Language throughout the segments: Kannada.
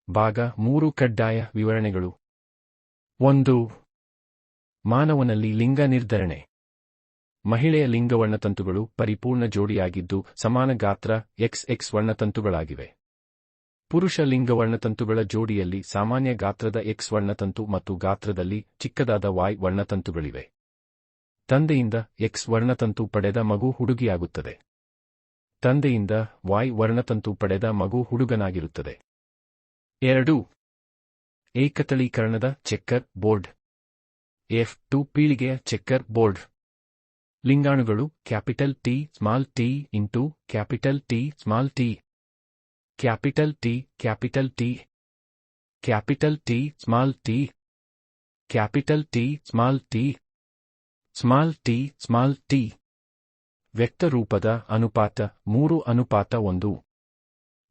ಭಾಗ 3 ಕಡ್ಡಾಯ ವಿವರಣೆಗಳು. 1. ಮಾನವನಲ್ಲಿ ಲಿಂಗ ನಿರ್ಧರಣೆ. ಮಹಿಳೆಯ ಲಿಂಗ ವರ್ಣತಂತುಗಳು ಪರಿಪೂರ್ಣ ಜೋಡಿಯಾಗಿದ್ದು ಸಮಾನ ಗಾತ್ರ XX ವರ್ಣತಂತುಗಳಾಗಿವೆ. ಪುರುಷ ಲಿಂಗ ವರ್ಣತಂತುಗಳ ಜೋಡಿಯಲ್ಲಿ ಸಾಮಾನ್ಯ ಗಾತ್ರದ X ವರ್ಣತಂತು ಮತ್ತು ಗಾತ್ರದಲ್ಲಿ ಚಿಕ್ಕದಾದ Y ವರ್ಣತಂತುಗಳಿವೆ. ತಂದೆಯಿಂದ X ವರ್ಣತಂತು ಪಡೆದ ಮಗು ಹುಡುಗಿಯಾಗುತ್ತದೆ. ತಂದೆಯಿಂದ Y ವರ್ಣತಂತು ಪಡೆದ ಮಗು ಹುಡುಗನಾಗಿರುತ್ತದೆ. 2. ಏಕತಳೀಕರಣದ ಚೆಕ್ಕರ್ ಬೋರ್ಡ್. F2 ಪೀಳಿಗೆಯ ಚೆಕ್ಕರ್ ಬೋರ್ಡ್. ಲಿಂಗಾಣುಗಳು capital T small t into capital T small t. Capital T capital T capital T small t capital T small t small t small t. ವ್ಯಕ್ತ ರೂಪದ ಅನುಪಾತ 3:1.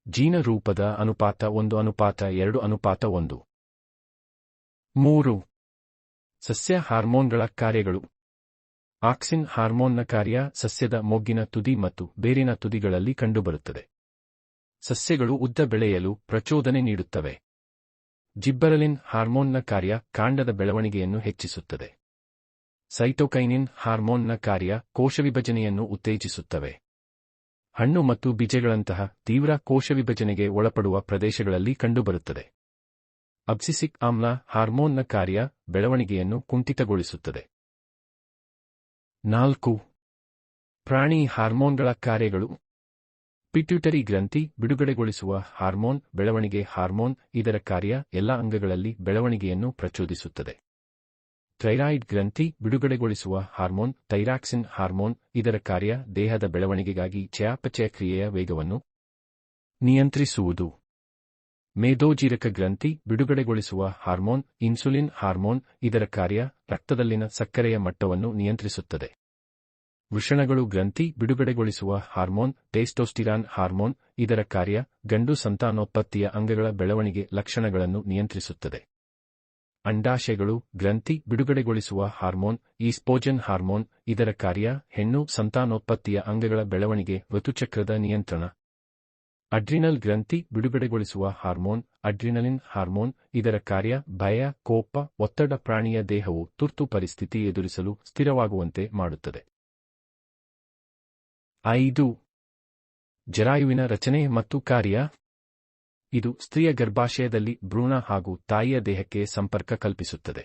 ಜೀನ ರೂಪದ ಅನುಪಾತ 1:2:1. 3. ಸಸ್ಯ ಹಾರ್ಮೋನ್ಗಳ ಕಾರ್ಯಗಳು. ಆಕ್ಸಿನ್ ಹಾರ್ಮೋನ್ನ ಕಾರ್ಯ ಸಸ್ಯದ ಮೊಗ್ಗಿನ ತುದಿ ಮತ್ತು ಬೇರಿನ ತುದಿಗಳಲ್ಲಿ ಕಂಡುಬರುತ್ತದೆ. ಸಸ್ಯಗಳು ಉದ್ದ ಬೆಳೆಯಲು ಪ್ರಚೋದನೆ ನೀಡುತ್ತವೆ. ಜಿಬ್ಬರಲಿನ್ ಹಾರ್ಮೋನ್ನ ಕಾರ್ಯ ಕಾಂಡದ ಬೆಳವಣಿಗೆಯನ್ನು ಹೆಚ್ಚಿಸುತ್ತದೆ. ಸೈಟೋಕೈನಿನ್ ಹಾರ್ಮೋನ್ನ ಕಾರ್ಯ ಕೋಶವಿಭಜನೆಯನ್ನು ಉತ್ತೇಜಿಸುತ್ತವೆ. ಹಣ್ಣು ಮತ್ತು ಬೀಜಗಳಂತಹ ತೀವ್ರ ಕೋಶವಿಭಜನೆಗೆ ಒಳಪಡುವ ಪ್ರದೇಶಗಳಲ್ಲಿ ಕಂಡುಬರುತ್ತದೆ. ಅಬ್ಸಿಸಿಕ್ ಆಮ್ಲ ಹಾರ್ಮೋನ್ನ ಕಾರ್ಯ ಬೆಳವಣಿಗೆಯನ್ನು ಕುಂಠಿತಗೊಳಿಸುತ್ತದೆ. 4. ಪ್ರಾಣಿ ಹಾರ್ಮೋನ್ಗಳ ಕಾರ್ಯಗಳು. ಪಿಟ್ಯೂಟರಿ ಗ್ರಂಥಿ ಬಿಡುಗಡೆಗೊಳಿಸುವ ಹಾರ್ಮೋನ್ ಬೆಳವಣಿಗೆ ಹಾರ್ಮೋನ್. ಇದರ ಕಾರ್ಯ ಎಲ್ಲ ಅಂಗಗಳಲ್ಲಿ ಬೆಳವಣಿಗೆಯನ್ನು ಪ್ರಚೋದಿಸುತ್ತದೆ. ಥೈರಾಯ್ಡ್ ಗ್ರಂಥಿ ಬಿಡುಗಡೆಗೊಳಿಸುವ ಹಾರ್ಮೋನ್ ಥೈರಾಕ್ಸಿನ್ ಹಾರ್ಮೋನ್. ಇದರ ಕಾರ್ಯ ದೇಹದ ಬೆಳವಣಿಗೆಗಾಗಿ ಚಯಾಪಚಯ ಕ್ರಿಯೆಯ ವೇಗವನ್ನು ನಿಯಂತ್ರಿಸುವುದು. ಮೇದೋಜೀರಕ ಗ್ರಂಥಿ ಬಿಡುಗಡೆಗೊಳಿಸುವ ಹಾರ್ಮೋನ್ ಇನ್ಸುಲಿನ್ ಹಾರ್ಮೋನ್. ಇದರ ಕಾರ್ಯ ರಕ್ತದಲ್ಲಿನ ಸಕ್ಕರೆಯ ಮಟ್ಟವನ್ನು ನಿಯಂತ್ರಿಸುತ್ತದೆ. ವೃಷಣಗಳು ಗ್ರಂಥಿ ಬಿಡುಗಡೆಗೊಳಿಸುವ ಹಾರ್ಮೋನ್ ಟೆಸ್ಟೋಸ್ಟಿರಾನ್ ಹಾರ್ಮೋನ್. ಇದರ ಕಾರ್ಯ ಗಂಡು ಸಂತಾನೋತ್ಪತ್ತಿಯ ಅಂಗಗಳ ಬೆಳವಣಿಗೆ ಲಕ್ಷಣಗಳನ್ನು ನಿಯಂತ್ರಿಸುತ್ತದೆ. ಅಂಡಾಶಯಗಳು ಗ್ರಂಥಿ ಬಿಡುಗಡೆಗೊಳಿಸುವ ಹಾರ್ಮೋನ್ ಈಸ್ಟ್ರೋಜನ್ ಹಾರ್ಮೋನ್. ಇದರ ಕಾರ್ಯ ಹೆಣ್ಣು ಸಂತಾನೋತ್ಪತ್ತಿಯ ಅಂಗಗಳ ಬೆಳವಣಿಗೆ ಋತುಚಕ್ರದ ನಿಯಂತ್ರಣ. ಅಡ್ರಿನಲ್ ಗ್ರಂಥಿ ಬಿಡುಗಡೆಗೊಳಿಸುವ ಹಾರ್ಮೋನ್ ಅಡ್ರಿನಲಿನ್ ಹಾರ್ಮೋನ್. ಇದರ ಕಾರ್ಯ ಭಯ ಕೋಪ ಒತ್ತಡ. ಪ್ರಾಣಿಯ ದೇಹವು ತುರ್ತು ಪರಿಸ್ಥಿತಿ ಎದುರಿಸಲು ಸ್ಥಿರವಾಗುವಂತೆ ಮಾಡುತ್ತದೆ. 5. ಜರಾಯುವಿನ ರಚನೆ ಮತ್ತು ಕಾರ್ಯ. ಇದು ಸ್ತ್ರೀಯ ಗರ್ಭಾಶಯದಲ್ಲಿ ಭ್ರೂಣ ಹಾಗೂ ತಾಯಿಯ ದೇಹಕ್ಕೆ ಸಂಪರ್ಕ ಕಲ್ಪಿಸುತ್ತದೆ.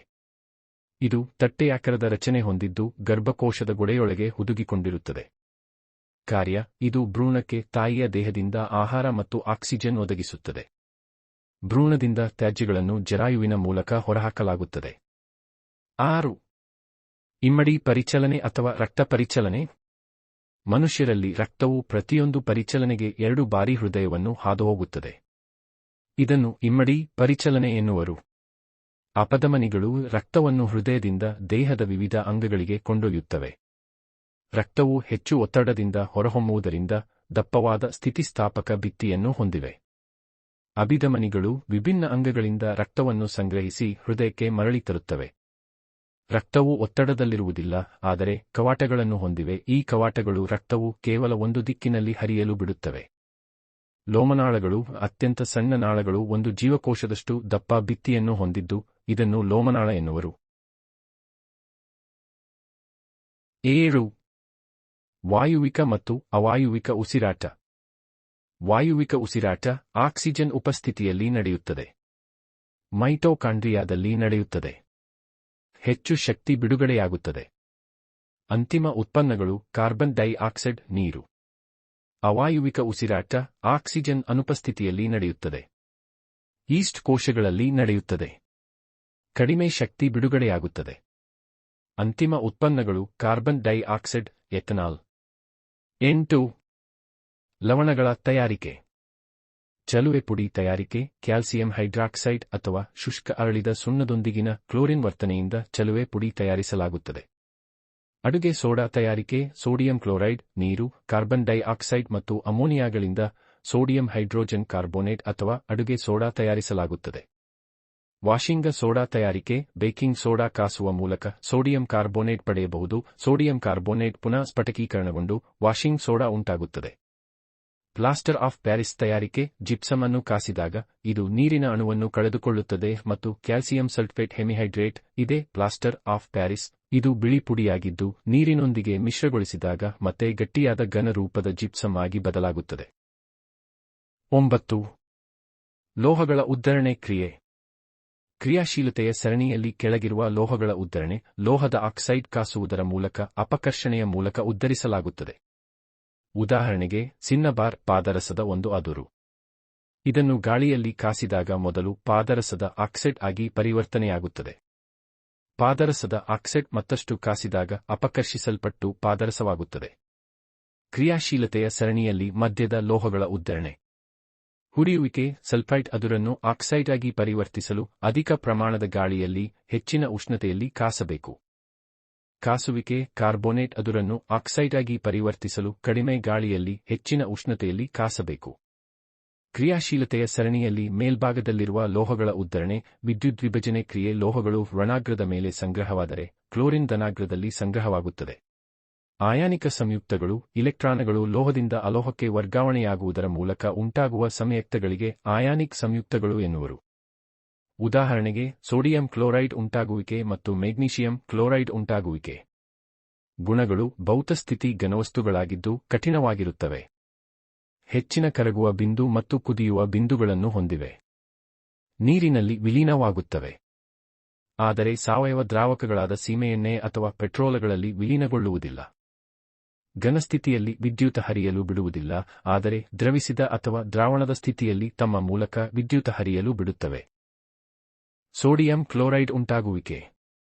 ಇದು ತಟ್ಟೆಯಾಕಾರದ ರಚನೆ ಹೊಂದಿದ್ದು ಗರ್ಭಕೋಶದ ಗೊಡೆಯೊಳಗೆ ಹುದುಗಿಕೊಂಡಿರುತ್ತದೆ. ಕಾರ್ಯ ಇದು ಭ್ರೂಣಕ್ಕೆ ತಾಯಿಯ ದೇಹದಿಂದ ಆಹಾರ ಮತ್ತು ಆಕ್ಸಿಜನ್ ಒದಗಿಸುತ್ತದೆ. ಭ್ರೂಣದಿಂದ ತ್ಯಾಜ್ಯಗಳನ್ನು ಜರಾಯುವಿನ ಮೂಲಕ ಹೊರಹಾಕಲಾಗುತ್ತದೆ. 6. ಇಮ್ಮಡಿ ಪರಿಚಲನೆ ಅಥವಾ ರಕ್ತ ಪರಿಚಲನೆ. ಮನುಷ್ಯರಲ್ಲಿ ರಕ್ತವು ಪ್ರತಿಯೊಂದು ಪರಿಚಲನೆಗೆ 2 ಬಾರಿ ಹೃದಯವನ್ನು ಹಾದುಹೋಗುತ್ತದೆ. ಇದನ್ನು ಇಮ್ಮಡಿ ಪರಿಚಲನೆ ಎನ್ನುವರು. ಅಪಧಮನಿಗಳು ರಕ್ತವನ್ನು ಹೃದಯದಿಂದ ದೇಹದ ವಿವಿಧ ಅಂಗಗಳಿಗೆ ಕೊಂಡೊಯ್ಯುತ್ತವೆ. ರಕ್ತವು ಹೆಚ್ಚು ಒತ್ತಡದಿಂದ ಹೊರಹೊಮ್ಮುವುದರಿಂದ ದಪ್ಪವಾದ ಸ್ಥಿತಿಸ್ಥಾಪಕ ಭಿತ್ತಿಯನ್ನು ಹೊಂದಿವೆ. ಅಭಿಧಮನಿಗಳು ವಿಭಿನ್ನ ಅಂಗಗಳಿಂದ ರಕ್ತವನ್ನು ಸಂಗ್ರಹಿಸಿ ಹೃದಯಕ್ಕೆ ಮರಳಿ ತರುತ್ತವೆ. ರಕ್ತವು ಒತ್ತಡದಲ್ಲಿರುವುದಿಲ್ಲ, ಆದರೆ ಕವಾಟಗಳನ್ನು ಹೊಂದಿವೆ. ಈ ಕವಾಟಗಳು ರಕ್ತವು ಕೇವಲ ಒಂದು ದಿಕ್ಕಿನಲ್ಲಿ ಹರಿಯಲು ಬಿಡುತ್ತವೆ. ಲೋಮನಾಳಗಳು ಅತ್ಯಂತ ಸಣ್ಣ ನಾಳಗಳು 1 ಜೀವಕೋಶದಷ್ಟು ದಪ್ಪ ಭಿತ್ತಿಯನ್ನು ಹೊಂದಿದ್ದು ಇದನ್ನು ಲೋಮನಾಳ ಎನ್ನುವರು. 7. ವಾಯುವಿಕ ಮತ್ತು ಅವಾಯುವಿಕ ಉಸಿರಾಟ. ವಾಯುವಿಕ ಉಸಿರಾಟ ಆಕ್ಸಿಜನ್ ಉಪಸ್ಥಿತಿಯಲ್ಲಿ ನಡೆಯುತ್ತದೆ. ಮೈಟೋಕಾಂಡ್ರಿಯಾದಲ್ಲಿ ನಡೆಯುತ್ತದೆ. ಹೆಚ್ಚು ಶಕ್ತಿ ಬಿಡುಗಡೆಯಾಗುತ್ತದೆ. ಅಂತಿಮ ಉತ್ಪನ್ನಗಳು ಕಾರ್ಬನ್ ಡೈಆಕ್ಸೈಡ್ ನೀರು. ಅವಾಯುವಿಕ ಉಸಿರಾಟ ಆಕ್ಸಿಜನ್ ಅನುಪಸ್ಥಿತಿಯಲ್ಲಿ ನಡೆಯುತ್ತದೆ. ಈಸ್ಟ್ ಕೋಶಗಳಲ್ಲಿ ನಡೆಯುತ್ತದೆ. ಕಡಿಮೆ ಶಕ್ತಿ ಬಿಡುಗಡೆಯಾಗುತ್ತದೆ. ಅಂತಿಮ ಉತ್ಪನ್ನಗಳು ಕಾರ್ಬನ್ ಡೈಆಕ್ಸೈಡ್ ಎಥನಾಲ್. 8. ಲವಣಗಳ ತಯಾರಿಕೆ. ಚಲುವೆ ಪುಡಿ ತಯಾರಿಕೆ ಕ್ಯಾಲ್ಸಿಯಂ ಹೈಡ್ರಾಕ್ಸೈಡ್ ಅಥವಾ ಶುಷ್ಕ ಅರಳಿದ ಸುಣ್ಣದೊಂದಿಗಿನ ಕ್ಲೋರಿನ್ ವರ್ತನೆಯಿಂದ ಚಲುವೆ ಪುಡಿ ತಯಾರಿಸಲಾಗುತ್ತದೆ. ಅಡುಗೆ ಸೋಡಾ ತಯಾರಿಕೆ ಸೋಡಿಯಂ ಕ್ಲೋರೈಡ್ ನೀರು ಕಾರ್ಬನ್ ಡೈಆಕ್ಸೈಡ್ ಮತ್ತು ಅಮೋನಿಯಾಗಳಿಂದ ಸೋಡಿಯಂ ಹೈಡ್ರೋಜನ್ ಕಾರ್ಬೋನೇಟ್ ಅಥವಾ ಅಡುಗೆ ಸೋಡಾ ತಯಾರಿಸಲಾಗುತ್ತದೆ. ವಾಷಿಂಗ ಸೋಡಾ ತಯಾರಿಕೆ ಬೇಕಿಂಗ್ ಸೋಡಾ ಕಾಸುವ ಮೂಲಕ ಸೋಡಿಯಂ ಕಾರ್ಬೋನೇಟ್ ಪಡೆಯಬಹುದು. ಸೋಡಿಯಂ ಕಾರ್ಬೋನೇಟ್ ಪುನಃ ಸ್ಫಟಿಕೀಕರಣಗೊಂಡು ವಾಷಿಂಗ್ ಸೋಡಾ ಉಂಟಾಗುತ್ತದೆ. ಪ್ಲಾಸ್ಟರ್ ಆಫ್ ಪ್ಯಾರಿಸ್ ತಯಾರಿಕೆ ಜಿಪ್ಸಮ್ ಅನ್ನು ಕಾಸಿದಾಗ ಇದು ನೀರಿನ ಅಣುವನ್ನು ಕಳೆದುಕೊಳ್ಳುತ್ತದೆ ಮತ್ತು ಕ್ಯಾಲ್ಸಿಯಂ ಸಲ್ಫೇಟ್ ಹೆಮಿಹೈಡ್ರೇಟ್ ಇದೆ ಪ್ಲಾಸ್ಟರ್ ಆಫ್ ಪ್ಯಾರಿಸ್ ಇದು ಬಿಳಿ ಪುಡಿಯಾಗಿದ್ದು ನೀರಿನೊಂದಿಗೆ ಮಿಶ್ರಗೊಳಿಸಿದಾಗ ಮತ್ತೆ ಗಟ್ಟಿಯಾದ ಘನ ರೂಪದ ಜಿಪ್ಸಮ್ ಆಗಿ ಬದಲಾಗುತ್ತದೆ. 9. ಲೋಹಗಳ ಉದ್ಧರಣೆ ಕ್ರಿಯೆ. ಕ್ರಿಯಾಶೀಲತೆಯ ಸರಣಿಯಲ್ಲಿ ಕೆಳಗಿರುವ ಲೋಹಗಳ ಉದ್ಧರಣೆ ಲೋಹದ ಆಕ್ಸೈಡ್ ಕಾಸುವುದರ ಮೂಲಕ ಅಪಕರ್ಷಣೆಯ ಮೂಲಕ ಉದ್ಧರಿಸಲಾಗುತ್ತದೆ. ಉದಾಹರಣೆಗೆ ಸಿನ್ನಬಾರ್ ಪಾದರಸದ ಒಂದು ಅದುರು. ಇದನ್ನು ಗಾಳಿಯಲ್ಲಿ ಕಾಸಿದಾಗ ಮೊದಲು ಪಾದರಸದ ಆಕ್ಸೈಡ್ ಆಗಿ ಪರಿವರ್ತನೆಯಾಗುತ್ತದೆ. ಪಾದರಸದ ಆಕ್ಸೈಡ್ ಮತ್ತಷ್ಟು ಕಾಸಿದಾಗ ಅಪಕರ್ಷಿಸಲ್ಪಟ್ಟು ಪಾದರಸವಾಗುತ್ತದೆ. ಕ್ರಿಯಾಶೀಲತೆಯ ಸರಣಿಯಲ್ಲಿ ಮಧ್ಯದ ಲೋಹಗಳ ಉದ್ಧರಣೆ. ಹುರಿಯುವಿಕೆ ಸಲ್ಫೈಡ್ ಅದುರನ್ನು ಆಕ್ಸೈಡ್ ಆಗಿ ಪರಿವರ್ತಿಸಲು ಅಧಿಕ ಪ್ರಮಾಣದ ಗಾಳಿಯಲ್ಲಿ ಹೆಚ್ಚಿನ ಉಷ್ಣತೆಯಲ್ಲಿ ಕಾಸಬೇಕು. ಕಾಸುವಿಕೆ ಕಾರ್ಬೋನೇಟ್ ಅದುರನ್ನು ಆಕ್ಸೈಡ್ ಆಗಿ ಪರಿವರ್ತಿಸಲು ಕಡಿಮೆ ಗಾಳಿಯಲ್ಲಿ ಹೆಚ್ಚಿನ ಉಷ್ಣತೆಯಲ್ಲಿ ಕಾಸಬೇಕು. ಕ್ರಿಯಾಶೀಲತೆಯ ಸರಣಿಯಲ್ಲಿ ಮೇಲ್ಭಾಗದಲ್ಲಿರುವ ಲೋಹಗಳ ಉದ್ಧರಣೆ ವಿದ್ಯುದ್ವಿಭಜನೆ ಕ್ರಿಯೆ ಲೋಹಗಳು ಋಣಾಗ್ರದ ಮೇಲೆ ಸಂಗ್ರಹವಾದರೆ ಕ್ಲೋರಿನ್ ಧನಾಗ್ರದಲ್ಲಿ ಸಂಗ್ರಹವಾಗುತ್ತದೆ. ಆಯಾನಿಕ ಸಂಯುಕ್ತಗಳು ಇಲೆಕ್ಟ್ರಾನ್ಗಳು ಲೋಹದಿಂದ ಅಲೋಹಕ್ಕೆ ವರ್ಗಾವಣೆಯಾಗುವುದರ ಮೂಲಕ ಉಂಟಾಗುವ ಸಂಯುಕ್ತಗಳಿಗೆ ಆಯಾನಿಕ್ ಸಂಯುಕ್ತಗಳು ಎನ್ನುವರು. ಉದಾಹರಣೆಗೆ ಸೋಡಿಯಂ ಕ್ಲೋರೈಡ್ ಉಂಟಾಗುವಿಕೆ ಮತ್ತು ಮೆಗ್ನೀಷಿಯಂ ಕ್ಲೋರೈಡ್ ಉಂಟಾಗುವಿಕೆ. ಗುಣಗಳು ಭೌತಸ್ಥಿತಿ ಘನವಸ್ತುಗಳಾಗಿದ್ದು ಕಠಿಣವಾಗಿರುತ್ತವೆ. ಹೆಚ್ಚಿನ ಕರಗುವ ಬಿಂದು ಮತ್ತು ಕುದಿಯುವ ಬಿಂದುಗಳನ್ನು ಹೊಂದಿವೆ. ನೀರಿನಲ್ಲಿ ವಿಲೀನವಾಗುತ್ತವೆ. ಆದರೆ ಸಾವಯವ ದ್ರಾವಕಗಳಾದ ಸೀಮೆಎಣ್ಣೆ ಅಥವಾ ಪೆಟ್ರೋಲಗಳಲ್ಲಿ ವಿಲೀನಗೊಳ್ಳುವುದಿಲ್ಲ. ಘನಸ್ಥಿತಿಯಲ್ಲಿ ವಿದ್ಯುತ್ ಹರಿಯಲು ಬಿಡುವುದಿಲ್ಲ, ಆದರೆ ದ್ರವಿಸಿದ ಅಥವಾ ದ್ರಾವಣದ ಸ್ಥಿತಿಯಲ್ಲಿ ತಮ್ಮ ಮೂಲಕ ವಿದ್ಯುತ್ ಹರಿಯಲು ಬಿಡುತ್ತವೆ. ಸೋಡಿಯಂ ಕ್ಲೋರೈಡ್ ಉಂಟಾಗುವಿಕೆ.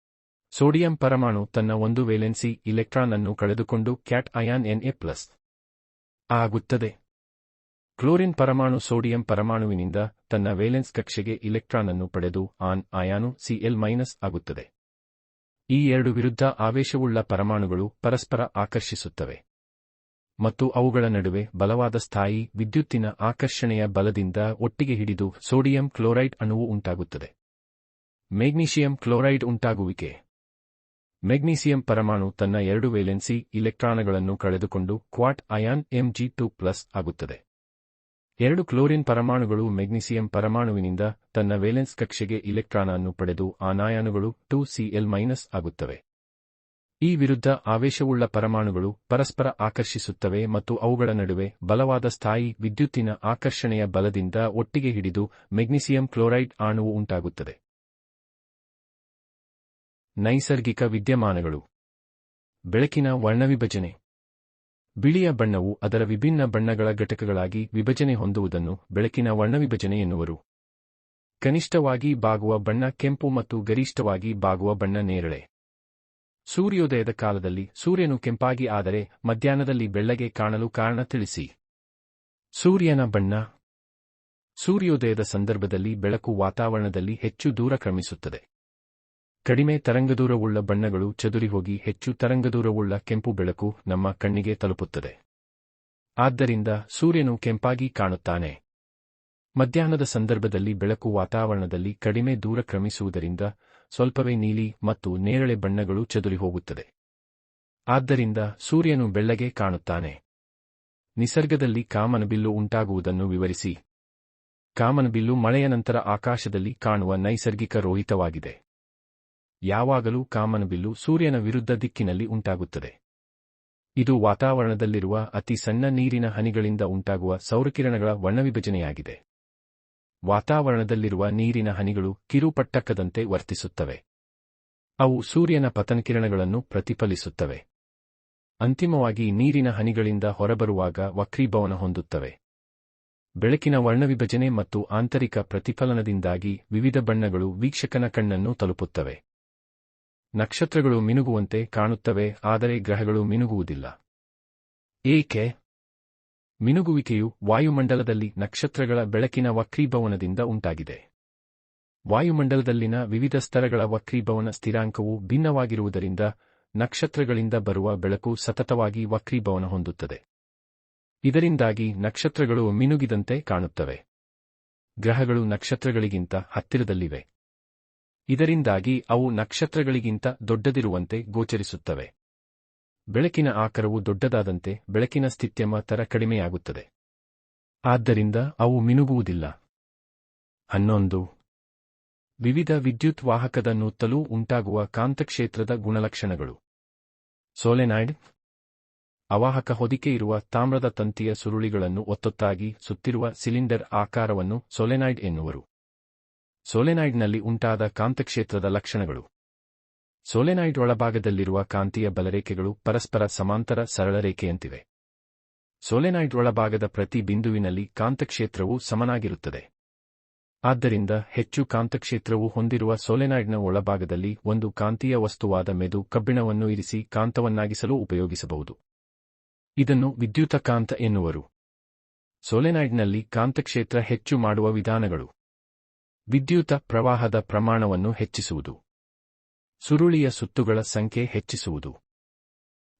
ಸೋಡಿಯಂ ಪರಮಾಣು ತನ್ನ ಒಂದು ವೇಲೆನ್ಸಿ ಇಲೆಕ್ಟ್ರಾನ್ ಅನ್ನು ಕಳೆದುಕೊಂಡು ಕ್ಯಾಟ್ ಅಯಾನ್ Na+ ಆಗುತ್ತದೆ. ಕ್ಲೋರಿನ್ ಪರಮಾಣು ಸೋಡಿಯಂ ಪರಮಾಣುವಿನಿಂದ ತನ್ನ ವೇಲೆನ್ಸ್ ಕಕ್ಷೆಗೆ ಇಲೆಕ್ಟ್ರಾನ್ ಅನ್ನು ಪಡೆದು ಆನ್ ಅಯಾನು Cl- ಆಗುತ್ತದೆ. ಈ ಎರಡು ವಿರುದ್ಧ ಆವೇಶವುಳ್ಳ ಪರಮಾಣುಗಳು ಪರಸ್ಪರ ಆಕರ್ಷಿಸುತ್ತವೆ ಮತ್ತು ಅವುಗಳ ನಡುವೆ ಬಲವಾದ ಸ್ಥಾಯಿ ವಿದ್ಯುತ್ತಿನ ಆಕರ್ಷಣೆಯ ಬಲದಿಂದ ಒಟ್ಟಿಗೆ ಹಿಡಿದು ಸೋಡಿಯಂ ಕ್ಲೋರೈಡ್ ಅಣುವು ಉಂಟಾಗುತ್ತದೆ. Magnesium chloride ಉಂಟಾಗುವಿಕೆ. ಮೆಗ್ನೀಸಿಯಂ ಪರಮಾಣು ತನ್ನ ಎರಡು ವೇಲೆನ್ಸಿ ಇಲೆಕ್ಟ್ರಾನ್ಗಳನ್ನು ಕಳೆದುಕೊಂಡು ಕ್ವಾಟ್ ಅಯಾನ್ Mg2+ ಆಗುತ್ತದೆ. ಎರಡು ಕ್ಲೋರಿನ್ ಪರಮಾಣುಗಳು ಮೆಗ್ನೀಸಿಯಂ ಪರಮಾಣುವಿನಿಂದ ತನ್ನ ವೇಲೆನ್ಸ್ ಕಕ್ಷೆಗೆ ಇಲೆಕ್ಟ್ರಾನ್ ಅನ್ನು ಪಡೆದು ಆನಾಯಾನುಗಳು 2Cl- ಆಗುತ್ತವೆ. ಈ ವಿರುದ್ಧ ಆವೇಶವುಳ್ಳ ಪರಮಾಣುಗಳು ಪರಸ್ಪರ ಆಕರ್ಷಿಸುತ್ತವೆ ಮತ್ತು ಅವುಗಳ ನಡುವೆ ಬಲವಾದ ಸ್ಥಾಯಿ ವಿದ್ಯುತ್ತಿನ ಆಕರ್ಷಣೆಯ ಬಲದಿಂದ ಒಟ್ಟಿಗೆ ಹಿಡಿದು ಮೆಗ್ನೀಸಿಯಂ ಕ್ಲೋರೈಡ್ ಅಣುವು ಉಂಟಾಗುತ್ತದೆ. ನೈಸರ್ಗಿಕ ವಿದ್ಯಮಾನಗಳು. ಬೆಳಕಿನ ವರ್ಣವಿಭಜನೆ. ಬಿಳಿಯ ಬಣ್ಣವು ಅದರ ವಿಭಿನ್ನ ಬಣ್ಣಗಳ ಘಟಕಗಳಾಗಿ ವಿಭಜನೆ ಹೊಂದುವುದನ್ನು ಬೆಳಕಿನ ವರ್ಣವಿಭಜನೆ ಎನ್ನುವರು. ಕನಿಷ್ಠವಾಗಿ ಬಾಗುವ ಬಣ್ಣ ಕೆಂಪು ಮತ್ತು ಗರಿಷ್ಠವಾಗಿ ಬಾಗುವ ಬಣ್ಣ ನೇರಳೆ. ಸೂರ್ಯೋದಯದ ಕಾಲದಲ್ಲಿ ಸೂರ್ಯನು ಕೆಂಪಾಗಿ ಆದರೆ ಮಧ್ಯಾಹ್ನದಲ್ಲಿ ಬೆಳ್ಳಗೆ ಕಾಣಲು ಕಾರಣ ತಿಳಿಸಿ. ಸೂರ್ಯನ ಬಣ್ಣ. ಸೂರ್ಯೋದಯದ ಸಂದರ್ಭದಲ್ಲಿ ಬೆಳಕು ವಾತಾವರಣದಲ್ಲಿ ಹೆಚ್ಚು ದೂರ ಕ್ರಮಿಸುತ್ತದೆ. ಕಡಿಮೆ ತರಂಗದೂರವುಳ್ಳ ಬಣ್ಣಗಳು ಚದುರಿಹೋಗಿ ಹೆಚ್ಚು ತರಂಗದೂರವುಳ್ಳ ಕೆಂಪು ಬೆಳಕು ನಮ್ಮ ಕಣ್ಣಿಗೆ ತಲುಪುತ್ತದೆ. ಆದ್ದರಿಂದ ಸೂರ್ಯನು ಕೆಂಪಾಗಿ ಕಾಣುತ್ತಾನೆ. ಮಧ್ಯಾಹ್ನದ ಸಂದರ್ಭದಲ್ಲಿ ಬೆಳಕು ವಾತಾವರಣದಲ್ಲಿ ಕಡಿಮೆ ದೂರ ಕ್ರಮಿಸುವುದರಿಂದ ಸ್ವಲ್ಪವೇ ನೀಲಿ ಮತ್ತು ನೇರಳೆ ಬಣ್ಣಗಳು ಚದುರಿಹೋಗುತ್ತದೆ. ಆದ್ದರಿಂದ ಸೂರ್ಯನು ಬೆಳ್ಳಗೆ ಕಾಣುತ್ತಾನೆ. ನಿಸರ್ಗದಲ್ಲಿ ಕಾಮನಬಿಲ್ಲು ಉಂಟಾಗುವುದನ್ನು ವಿವರಿಸಿ. ಕಾಮನಬಿಲ್ಲು ಮಳೆಯ ನಂತರ ಆಕಾಶದಲ್ಲಿ ಕಾಣುವ ನೈಸರ್ಗಿಕ ರೋಹಿತವಾಗಿದೆ. ಯಾವಾಗಲೂ ಕಾಮನಬಿಲ್ಲು ಸೂರ್ಯನ ವಿರುದ್ಧ ದಿಕ್ಕಿನಲ್ಲಿ ಉಂಟಾಗುತ್ತದೆ. ಇದು ವಾತಾವರಣದಲ್ಲಿರುವ ಅತಿ ಸಣ್ಣ ನೀರಿನ ಹನಿಗಳಿಂದ ಉಂಟಾಗುವ ಸೌರಕಿರಣಗಳ ವರ್ಣವಿಭಜನೆಯಾಗಿದೆ. ವಾತಾವರಣದಲ್ಲಿರುವ ನೀರಿನ ಹನಿಗಳು ಕಿರುಪಟ್ಟಕದಂತೆ ವರ್ತಿಸುತ್ತವೆ. ಅವು ಸೂರ್ಯನ ಪತನಕಿರಣಗಳನ್ನು ಪ್ರತಿಫಲಿಸುತ್ತವೆ. ಅಂತಿಮವಾಗಿ ನೀರಿನ ಹನಿಗಳಿಂದ ಹೊರಬರುವಾಗ ವಕ್ರೀಭವನ ಹೊಂದುತ್ತವೆ. ಬೆಳಕಿನ ವರ್ಣವಿಭಜನೆ ಮತ್ತು ಆಂತರಿಕ ಪ್ರತಿಫಲನದಿಂದಾಗಿ ವಿವಿಧ ಬಣ್ಣಗಳು ವೀಕ್ಷಕನ ಕಣ್ಣನ್ನು ತಲುಪುತ್ತವೆ. ನಕ್ಷತ್ರಗಳು ಮಿನುಗುವಂತೆ ಕಾಣುತ್ತವೆ, ಆದರೆ ಗ್ರಹಗಳು ಮಿನುಗುವುದಿಲ್ಲ. ಏಕೆ? ಮಿನುಗುವಿಕೆಯು ವಾಯುಮಂಡಲದಲ್ಲಿ ನಕ್ಷತ್ರಗಳ ಬೆಳಕಿನ ವಕ್ರೀಭವನದಿಂದ ಉಂಟಾಗಿದೆ. ವಾಯುಮಂಡಲದಲ್ಲಿನ ವಿವಿಧ ಸ್ತರಗಳ ವಕ್ರೀಭವನ ಸ್ಥಿರಾಂಕವು ಭಿನ್ನವಾಗಿರುವುದರಿಂದ ನಕ್ಷತ್ರಗಳಿಂದ ಬರುವ ಬೆಳಕು ಸತತವಾಗಿ ವಕ್ರೀಭವನ ಹೊಂದುತ್ತದೆ. ಇದರಿಂದಾಗಿ ನಕ್ಷತ್ರಗಳು ಮಿನುಗಿದಂತೆ ಕಾಣುತ್ತವೆ. ಗ್ರಹಗಳು ನಕ್ಷತ್ರಗಳಿಗಿಂತ ಹತ್ತಿರದಲ್ಲಿವೆ. ಇದರಿಂದಾಗಿ ಅವು ನಕ್ಷತ್ರಗಳಿಗಿಂತ ದೊಡ್ಡದಿರುವಂತೆ ಗೋಚರಿಸುತ್ತವೆ. ಬೆಳಕಿನ ಆಕಾರವು ದೊಡ್ಡದಾದಂತೆ ಬೆಳಕಿನ ಸ್ಥಿತ್ಯಮ ತರ ಕಡಿಮೆಯಾಗುತ್ತದೆ. ಆದ್ದರಿಂದ ಅವು ಮಿನುಗುವುದಿಲ್ಲ. 11. ವಿವಿಧ ವಿದ್ಯುತ್ ವಾಹಕದ ನುತ್ತಲೂ ಉಂಟಾಗುವ ಕಾಂತಕ್ಷೇತ್ರದ ಗುಣಲಕ್ಷಣಗಳು. ಸೋಲೆನಾಯ್ಡ್ ಅವಾಹಕ ಹೊದಿಕೆ ಇರುವ ತಾಮ್ರದ ತಂತಿಯ ಸುರುಳಿಗಳನ್ನು ಒತ್ತೊತ್ತಾಗಿ ಸುತ್ತಿರುವ ಸಿಲಿಂಡರ್ ಆಕಾರವನ್ನು ಸೋಲೆನಾಯ್ಡ್ ಎನ್ನುವರು. ಸೋಲೆನಾಯ್ಡ್ನಲ್ಲಿ ಉಂಟಾದ ಕಾಂತಕ್ಷೇತ್ರದ ಲಕ್ಷಣಗಳು. ಸೋಲೆನಾಯ್ಡ್ ಒಳಭಾಗದಲ್ಲಿರುವ ಕಾಂತೀಯ ಬಲರೇಖೆಗಳು ಪರಸ್ಪರ ಸಮಾಂತರ ಸರಳ ರೇಖೆಯಂತಿವೆ. ಸೋಲೆನಾಯ್ಡ್ ಒಳಭಾಗದ ಪ್ರತಿ ಬಿಂದುವಿನಲ್ಲಿ ಕಾಂತಕ್ಷೇತ್ರವು ಸಮನಾಗಿರುತ್ತದೆ. ಆದ್ದರಿಂದ ಹೆಚ್ಚು ಕಾಂತಕ್ಷೇತ್ರವು ಹೊಂದಿರುವ ಸೋಲೆನಾಯ್ಡ್ನ ಒಳಭಾಗದಲ್ಲಿ ಒಂದು ಕಾಂತೀಯ ವಸ್ತುವಾದ ಮೆದು ಕಬ್ಬಿಣವನ್ನು ಇರಿಸಿ ಕಾಂತವನ್ನಾಗಿಸಲು ಉಪಯೋಗಿಸಬಹುದು. ಇದನ್ನು ವಿದ್ಯುತ್ಕಾಂತ ಎನ್ನುವರು. ಸೋಲೆನಾಯ್ಡ್ನಲ್ಲಿ ಕಾಂತಕ್ಷೇತ್ರ ಹೆಚ್ಚು ಮಾಡುವ ವಿಧಾನಗಳು. ವಿದ್ಯುತ್ ಪ್ರವಾಹದ ಪ್ರಮಾಣವನ್ನು ಹೆಚ್ಚಿಸುವುದು. ಸುರುಳಿಯ ಸುತ್ತುಗಳ ಸಂಖ್ಯೆ ಹೆಚ್ಚಿಸುವುದು.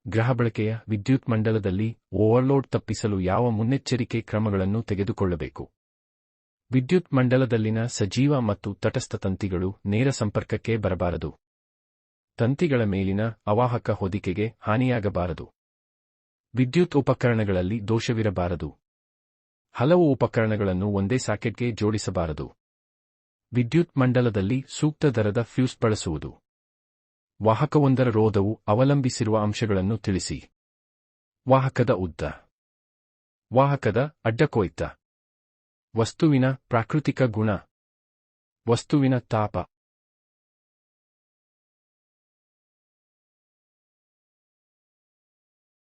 ಗೃಹಬಳಕೆಯ ವಿದ್ಯುತ್ ಮಂಡಲದಲ್ಲಿ ಓವರ್ಲೋಡ್ ತಪ್ಪಿಸಲು ಯಾವ ಮುನ್ನೆಚ್ಚರಿಕೆ ಕ್ರಮಗಳನ್ನು ತೆಗೆದುಕೊಳ್ಳಬೇಕು. ವಿದ್ಯುತ್ ಮಂಡಲದಲ್ಲಿನ ಸಜೀವ ಮತ್ತು ತಟಸ್ಥ ತಂತಿಗಳು ನೇರ ಸಂಪರ್ಕಕ್ಕೆ ಬರಬಾರದು. ತಂತಿಗಳ ಮೇಲಿನ ಅವಾಹಕ ಹೊದಿಕೆಗೆ ಹಾನಿಯಾಗಬಾರದು. ವಿದ್ಯುತ್ ಉಪಕರಣಗಳಲ್ಲಿ ದೋಷವಿರಬಾರದು. ಹಲವು ಉಪಕರಣಗಳನ್ನು ಒಂದೇ ಸಾಕೆಟ್ಗೆ ಜೋಡಿಸಬಾರದು. ವಿದ್ಯುತ್ ಮಂಡಲದಲ್ಲಿ ಸೂಕ್ತ ದರದ ಫ್ಯೂಸ್ ಬಳಸುವುದು. ವಾಹಕವೊಂದರ ರೋಧವು ಅವಲಂಬಿಸಿರುವ ಅಂಶಗಳನ್ನು ತಿಳಿಸಿ. ವಾಹಕದ ಉದ್ದ. ವಾಹಕದ ಅಡ್ಡಕೊಯ್ತ. ವಸ್ತುವಿನ ಪ್ರಾಕೃತಿಕ ಗುಣ. ವಸ್ತುವಿನ ತಾಪ.